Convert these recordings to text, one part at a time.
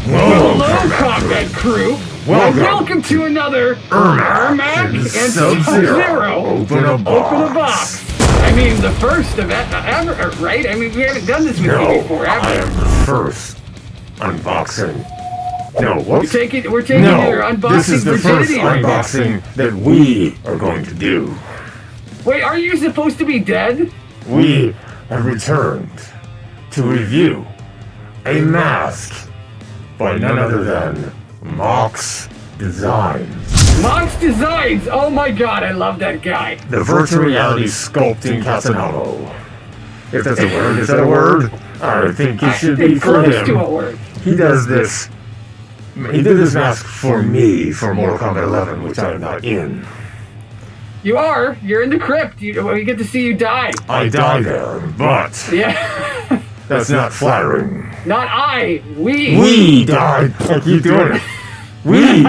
Well, hello, Kombat crew. Welcome to another Ermac and Sub-Zero. Open a box. I mean, the first of ever, right? I mean, we haven't done this with you before, have we? I am the first unboxing. No, what? We're taking your unboxing this is the first virginity right now. unboxing that we are going to do. Wait, are you supposed to be dead? We have returned to review a mask by none other than MawxDesigns. MawxDesigns! Oh my god, I love that guy. The virtual reality sculpting Casanova. If that's a word, is that a word? I think it should be for close him. to a word. He does this. He did this mask for me for Mortal Kombat 11, which I am not in. You are. You're in the crypt. We get to see you die. I die there, but Yeah. that's not flattering. Not I. We. We died. I keep doing it. We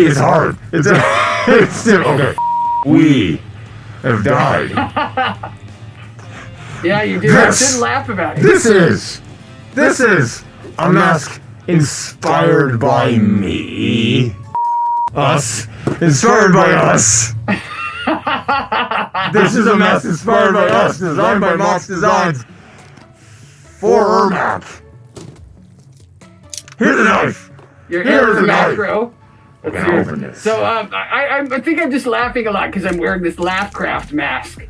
is hard. It's still okay. We have died. Yeah, you do. I shouldn't laugh about it. This is a mask inspired by me. Us. Inspired by us. This is a mask inspired by us, designed by MawxDesigns for Ermac. Here's a knife. Here's the macro. We're gonna open this. So I think I'm just laughing a lot because I'm wearing this Laughcraft mask,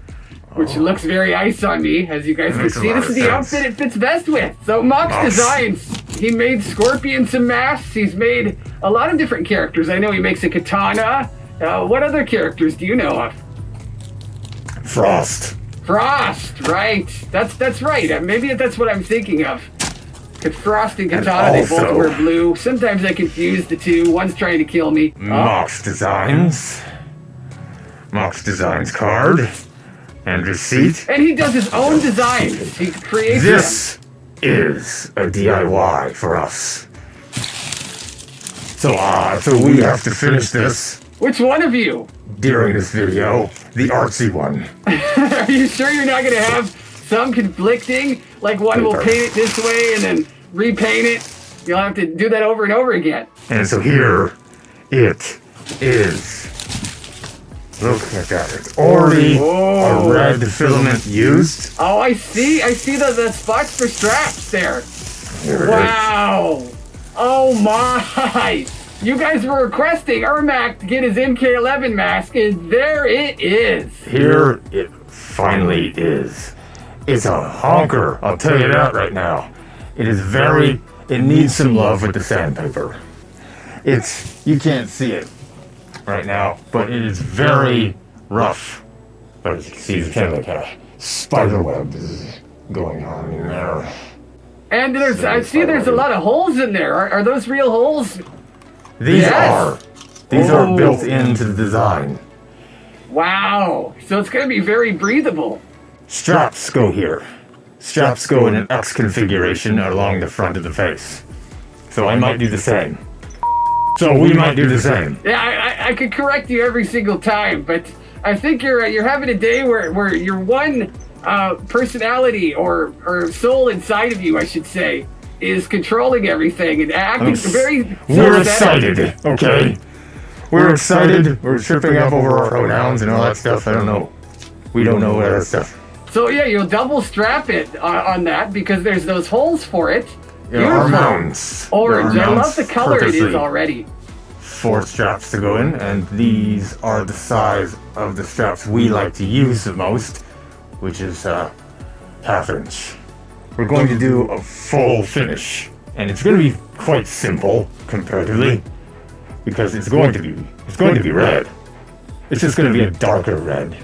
which looks very ice on me, as you guys can makes a see. lot This of is the sense. outfit it fits best with. So MawxDesigns, he made Scorpion some masks. He's made a lot of different characters. I know he makes a katana. What other characters do you know of? Frost. Frost, right? That's right. Maybe that's what I'm thinking of. Because Frost and Katana, they both also- wear blue. Sometimes I confuse the two. One's trying to kill me. MawxDesigns. MawxDesigns card. And receipt. And he does his own designs. He creates This is a DIY for us. So we have to finish this them. Which one of you? during this video. The artsy one. Are you sure you're not going to have some conflicting? Like one will paint it this way and then repaint it? You'll have to do that over and over again. And so here it is. Look at that. It's already a red filament used. Oh, I see. I see the spots for straps there. Here it Wow. Oh my. You guys were requesting Ermac to get his MK11 mask, and there it is. is. Here it finally is. It's a honker, I'll tell you that right now. It needs some love with the sandpaper. You can't see it right now, but it is very rough. But as you can see, there's kind of like a spider web going on in there. And I see there's a lot of holes in there. Are those real holes? These Yes. are built into the design. Wow. So it's going to be very breathable. Straps go here. Straps go in an X configuration along the front of the face. So I might do the same. So we might do the same. Yeah, I could correct you every single time, but I think you're having a day where your one personality or soul inside of you, I should say, is controlling everything and acting very. We're excited, okay? We're excited. We're tripping up over our pronouns and all that stuff. I don't know. We don't know that stuff. So yeah, you'll double strap it on that because there's those holes for it. Our mounts. Orange. There are I love mounts the color it is purposely. already. 4 straps to go in, and these are the size of the straps we like to use the most, which is 1/2 inch. We're going to do a full finish, and it's going to be quite simple comparatively, because it's going to be red. It's just going to be a darker red.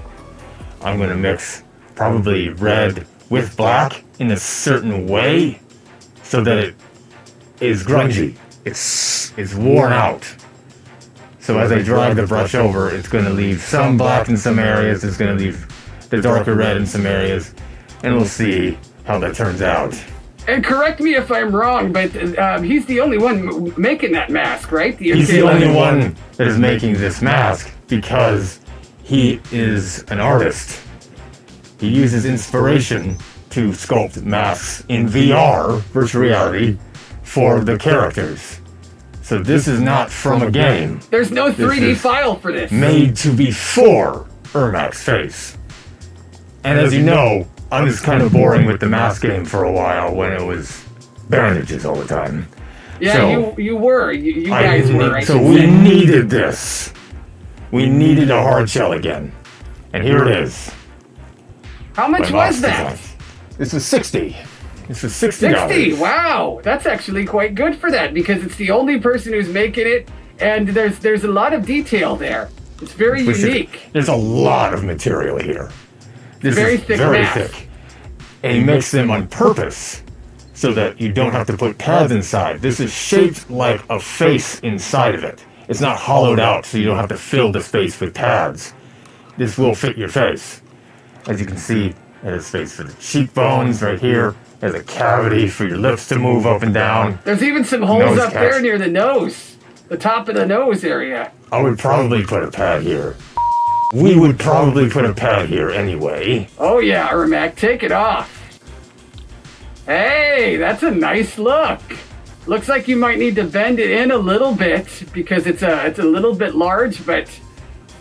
I'm going to mix probably red with black in a certain way, so that it is grungy. It's worn out. So as I drag the brush over, it's going to leave some black in some areas. It's going to leave the darker red in some areas, and we'll see how that turns out. And correct me if I'm wrong, but he's the only one making that mask, right? He's the only one that is making this mask because he is an artist. He uses inspiration to sculpt masks in VR, virtual reality, for the characters. So this is not from a game. There's no 3D file for this. Made to be for Ermac's face. And as you know, I was kind of boring with the mask game for a while when it was bandages all the time. Yeah, so you were. You guys were. So we needed this. We needed a hard shell again. And here it is. How much was that? This was 60. This was $60. 60? Wow. That's actually quite good for that because it's the only person who's making it and there's a lot of detail there. It's very unique. There's a lot of material here. This very is thick very mask. thick. And he makes them on purpose so that you don't have to put pads inside. This is shaped like a face inside of it. It's not hollowed out so you don't have to fill the space with pads. This will fit your face. As you can see, it has space for the cheekbones right here. There's a cavity for your lips to move up and down. There's even some holes up there near the nose. The top of the nose area. I would probably put a pad here. We would probably put a pad here anyway. Oh yeah, Ermac, take it off. Hey, that's a nice look. Looks like you might need to bend it in a little bit because it's a little bit large, but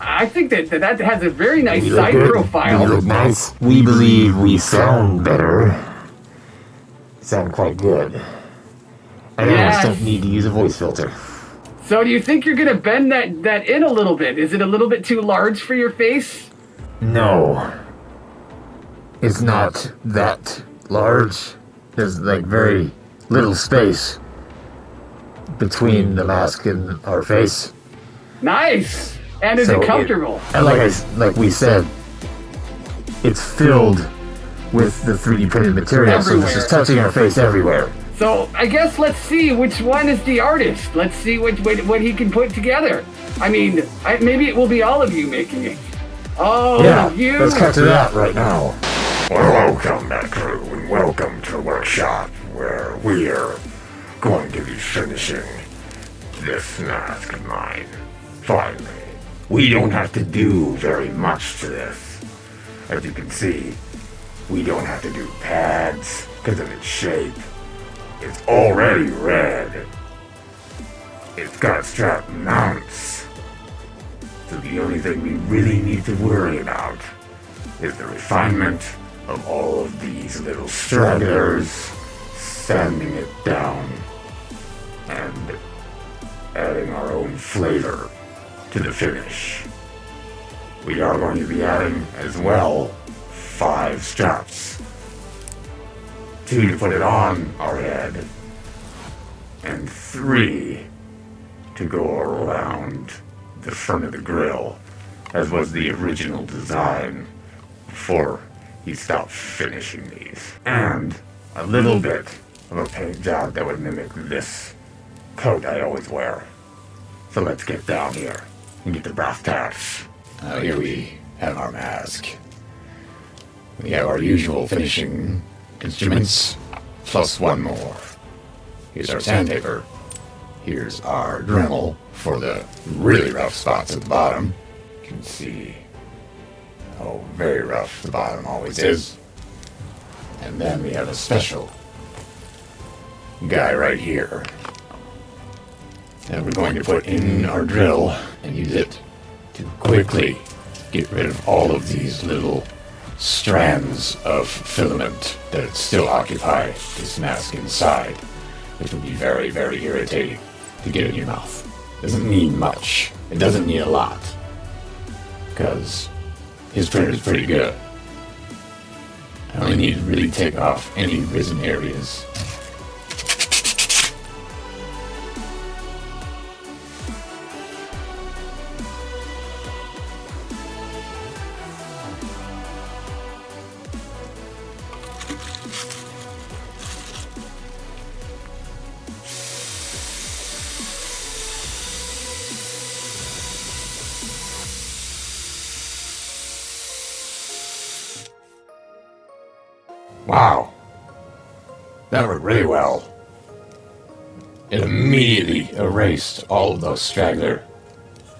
I think that has a very nice side profile. We look nice. We believe we sound better. Sound quite good. I almost don't need to use a voice filter. So do you think you're gonna bend that in a little bit? Is it a little bit too large for your face? No. It's not that large. There's like very little space between the mask and our face. Nice! And is it comfortable? And like we said, it's filled with the 3D printed material, so it's just touching our face everywhere. So I guess let's see which one is the artist. Let's see what he can put together. I mean, maybe it will be all of you making it. Oh, yeah, you! Let's cut to that right now. Well, welcome, that crew, and welcome to the workshop where we're going to be finishing this mask of mine. Finally. We don't have to do very much to this. As you can see, we don't have to do pads because of its shape. It's already red. It's got strap mounts. So the only thing we really need to worry about is the refinement of all of these little stragglers, sanding it down, and adding our own flavor to the finish. We are going to be adding as well 5 straps. 2 to put it on our head, and 3 to go around the front of the grill, as was the original design before he stopped finishing these. And a little bit of a paint job that would mimic this coat I always wear. So let's get down here and get the brass tacks. Here we have our mask. We have our usual finishing instruments, plus 1 more. Here's our sandpaper. Here's our Dremel for the really rough spots at the bottom. You can see how very rough the bottom always is. And then we have a special guy right here that we're going to put in our drill and use it to quickly get rid of all of these little strands of filament that still occupy this mask inside, which will be very, very irritating to get in your mouth. Doesn't need much. It doesn't need a lot, because his printer is pretty good. I only need to really take off any risen areas. Wow, that worked really well. It immediately erased all of those straggler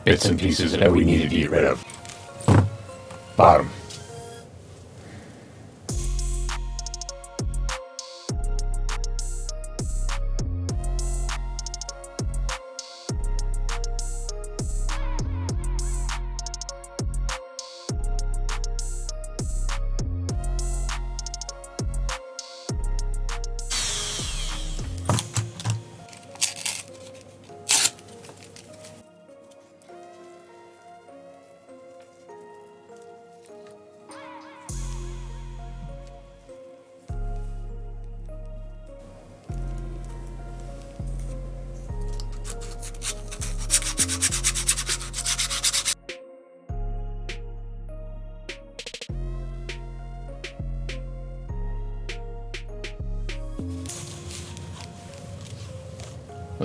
bits and pieces that we needed to get rid of. Bottom.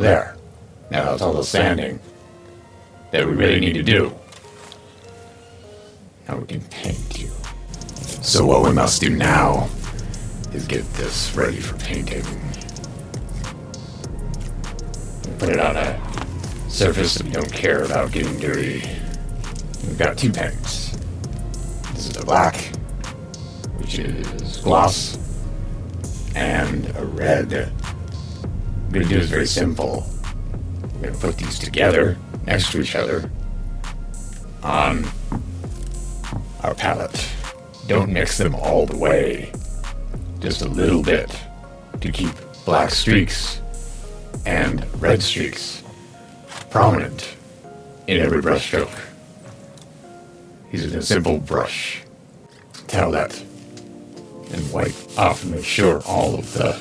there. Now that's all the sanding that we really need to do. Now we can paint you. So what we must do now is get this ready for painting. Put it on a surface that we don't care about getting dirty. We've got two paints. This is a black, which is gloss, and a red. What I'm going to do is very simple. We're going to put these together, next to each other, on our palette. Don't mix them all the way. Just a little bit to keep black streaks and red streaks prominent in every brush stroke. Using a simple brush. Towel that and wipe off and make sure all of the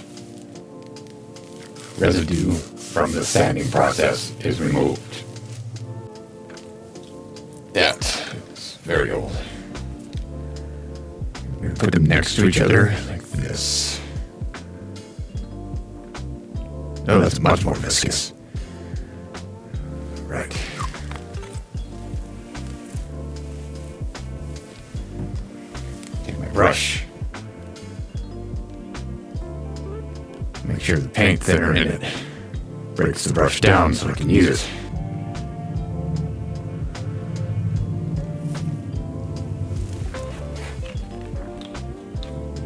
residue from the sanding process is removed. That is very old. We're gonna put them next to each other like this. Oh, that's much more viscous. Right. Take my brush. Make sure the paint thinner in it breaks the brush down so I can use it.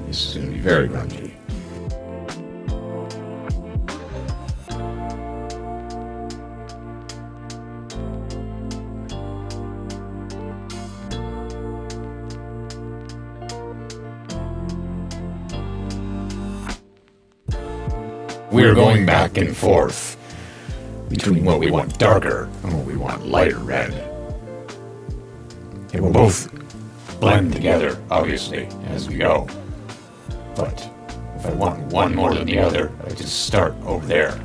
This is going to be very grungy. We're going back and forth between what we want darker and what we want lighter red. It will both blend together, obviously, as we go. But if I want one more than the other, I just start over there,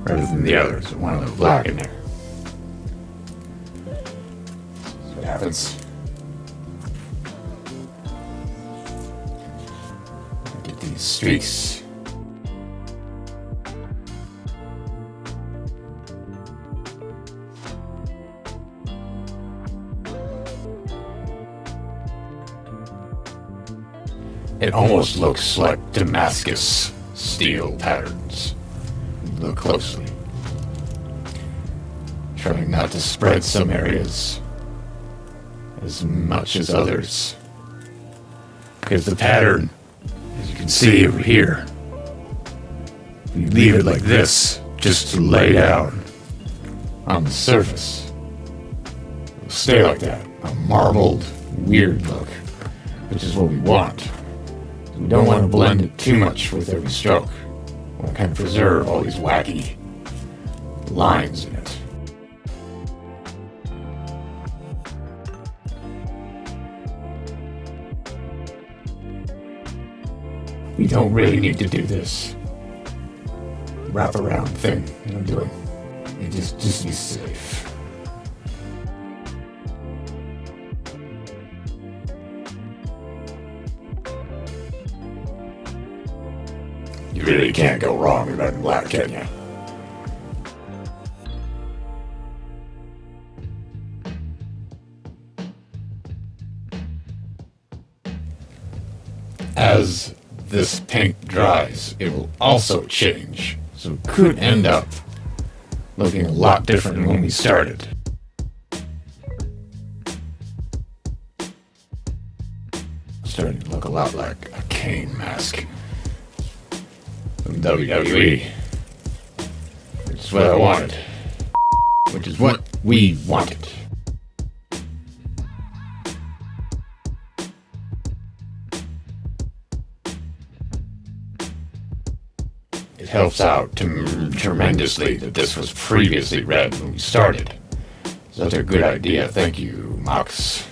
rather than the other, so one of the black in there. That's what happens. Get these streaks. It almost looks like Damascus steel patterns. Look closely. Trying not to spread some areas as much as others. Because the pattern, as you can see over here, if you leave it like this, just to lay down on the surface, it'll stay like that. A marbled, weird look, which is what we want. We don't want to blend it too much with every stroke. We want to kind of preserve all these wacky lines in it. We don't really need to do this wraparound thing that I'm doing. You just be safe. You really can't go wrong with red and black, can you? As this paint dries, it will also change. So it could end up looking a lot different than when we started. Starting to look a lot like a Kane mask. From WWE. Which is what I wanted. Which is what we wanted. It helps out tremendously that this was previously red when we started. Such a good idea, thank you, Mawx.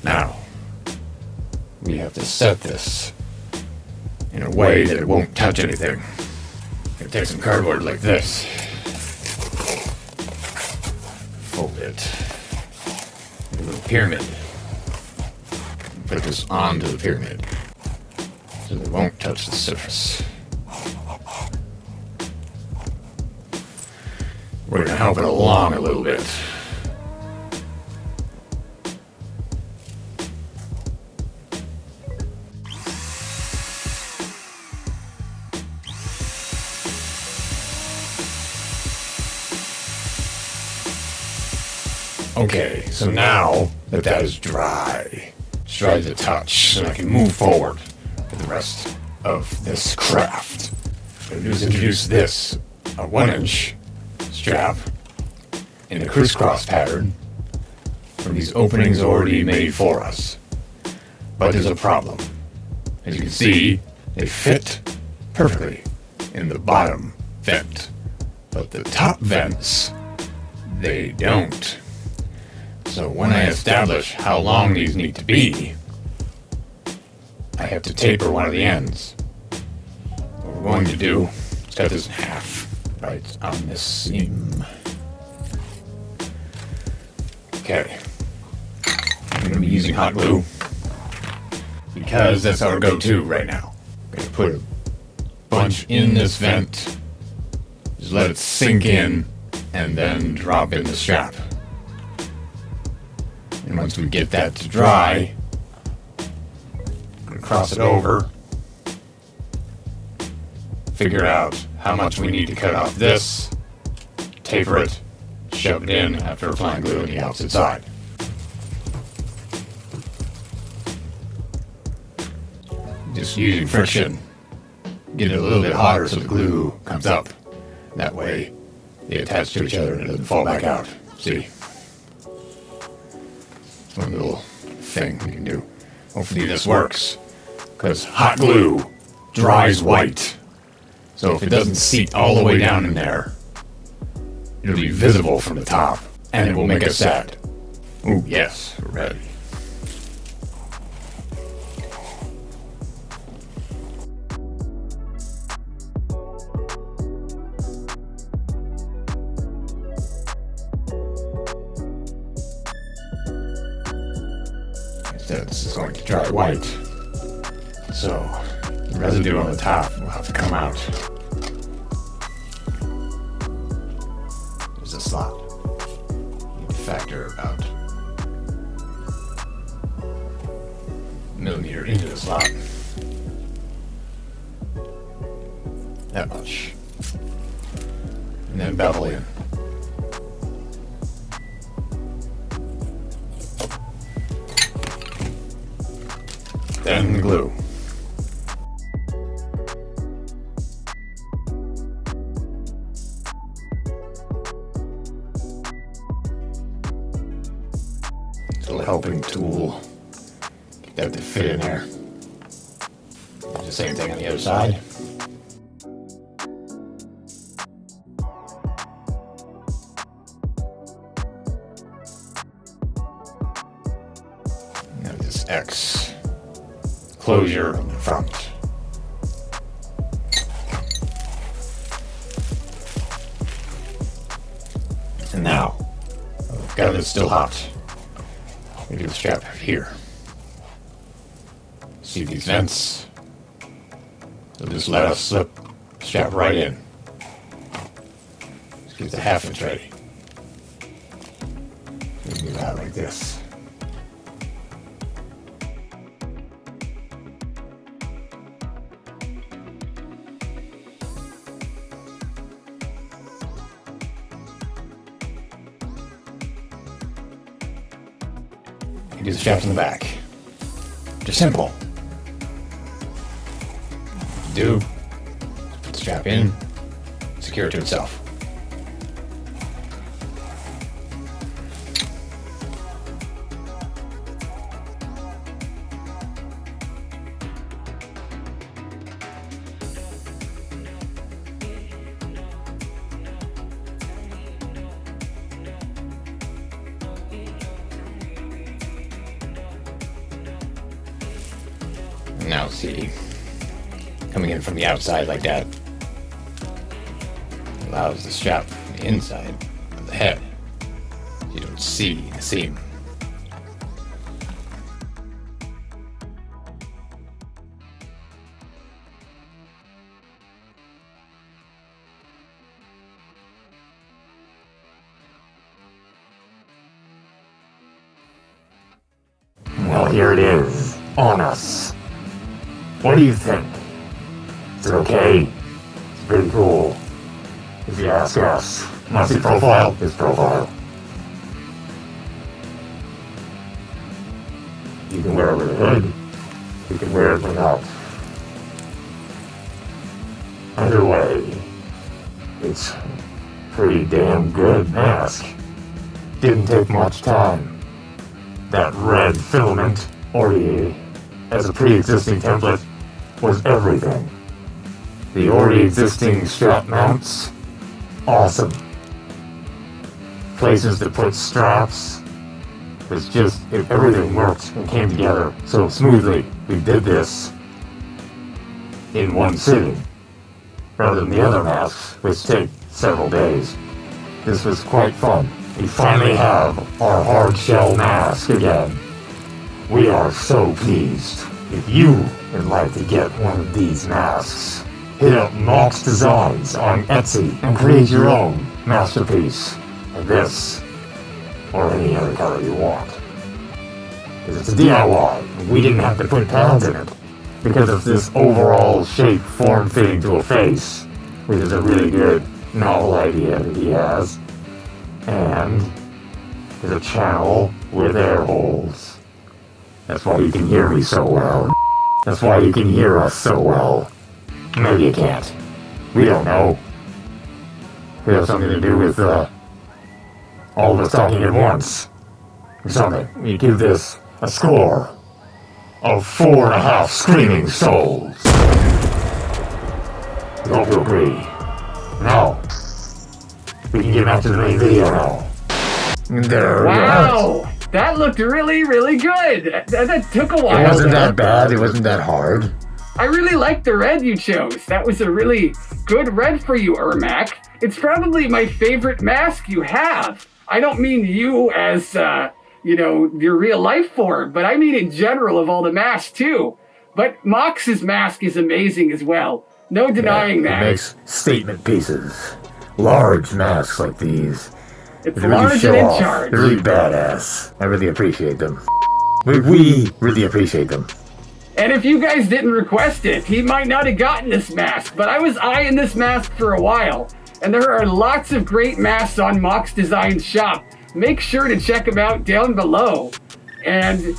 Now, we have to set this in a way that it won't touch anything. I'm gonna take some cardboard like this. Fold it. Make a little pyramid. Put this onto the pyramid so they won't touch the surface. We're gonna help it along a little bit. Okay, so now that is dry, it's dry to touch, so I can move forward with the rest of this craft. What I'm gonna do is introduce this, a 1-inch strap in a crisscross pattern from these openings already made for us. But there's a problem. As you can see, they fit perfectly in the bottom vent, but the top vents, they don't. So when I establish how long these need to be, I have to taper one of the ends. What we're going to do is cut this in half, right on this seam. Okay. I'm going to be using hot glue, because that's our go-to right now. I'm going to put a bunch in this vent, just let it sink in, and then drop in the strap. And once we get that to dry, I'm going to cross it over, figure out how much we need to cut off this, taper it, shove it in after applying glue on the opposite side. Just using friction, get it a little bit hotter so the glue comes up. That way they attach to each other and it doesn't fall back out. See? One little thing we can do. Hopefully this works, because hot glue dries white. So if it doesn't seep all the way down in there, it'll be visible from the top, and it will make us sad. Ooh, yes, we're ready. This is going to dry white, so the residue on the top will have to come out. There's a slot. You need to factor about a millimeter into the slot. That much. And then bevel in. Then the glue. Little helping tool. Get that to fit in there. Do the same thing on the other side. Now this X closure in the front. And now, I've got it still hot. We do the strap here. See these vents? So just let us slip the strap right in. Just get the 1/2 inch ready. We do that like this. Do the straps in the back. Just simple. Do put the strap in, secure it to itself. Now see, coming in from the outside like that allows the strap from the inside of the head. You don't see the seam. Well, here it is. On us. What do you think? Is it okay? It's pretty cool. If you ask us. Want to see profile? His profile. You can wear it with a hood. You can wear it without. Either way, it's a pretty damn good mask. Didn't take much time. That red filament, already as a pre-existing template, was everything. The already existing strap mounts, awesome. Places to put straps, it's just, everything worked and came together so smoothly. We did this in one sitting, rather than the other masks, which take several days. This was quite fun. We finally have our hard shell mask again. We are so pleased. If you would like to get one of these masks, hit up MawxDesigns on Etsy and create your own masterpiece of this or any other color you want. Because it's a DIY. We didn't have to put pads in it because of this overall shape form fitting to a face, which is a really good novel idea that he has. And there's a channel with air holes. That's why you can hear me so well. That's why you can hear us so well. Maybe you can't. We don't know. It has something to do with all of us talking at once. Or something. You give this a score of 4.5 screaming souls. We hope you agree. Now, we can get back to the main video now. There Wow! That looked really, really good. That took a while. It wasn't that bad. It wasn't that hard. I really like the red you chose. That was a really good red for you, Ermac. It's probably my favorite mask you have. I don't mean you as, your real life form, but I mean in general of all the masks too. But Mox's mask is amazing as well. No denying that. It makes statement pieces. Large masks like these. It's they really large show and in off. charge. They're really badass. I really appreciate them. We really appreciate them. And if you guys didn't request it, he might not have gotten this mask, but I was eyeing this mask for a while. And there are lots of great masks on MawxDesigns shop. Make sure to check them out down below. And,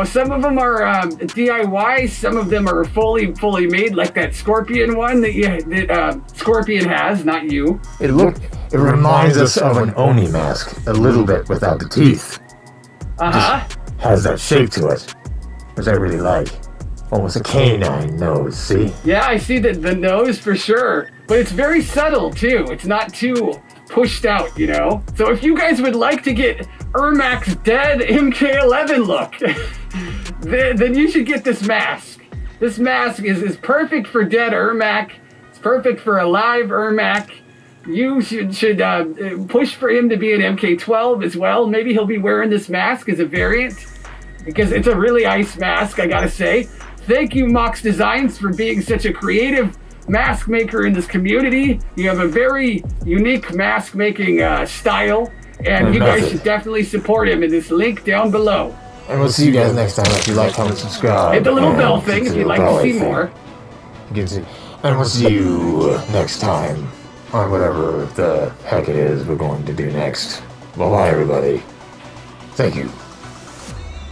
some of them are DIY, some of them are fully made, like that Scorpion one that Scorpion has, not you. It reminds us of an Oni mask, a little bit without the teeth. Just has that shape to it, which I really like. Almost a canine nose, see? Yeah, I see the nose for sure. But it's very subtle, too. It's not too pushed out, So if you guys would like to get Ermac's dead MK11 look, then you should get this mask. This mask is perfect for dead Ermac. It's perfect for alive Ermac. You should push for him to be an MK12 as well. Maybe he'll be wearing this mask as a variant, because it's a really nice mask, I gotta say. Thank you, MawxDesigns, for being such a creative mask maker in this community. You have a very unique mask making style, and you guys should definitely support him in this link down below. And we'll see you guys next time. If you like, comment, subscribe. Hit the little bell thing if you'd like to see more. And we'll see you next time on whatever the heck it is we're going to do next. Bye-bye, everybody. Thank you.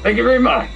Thank you very much.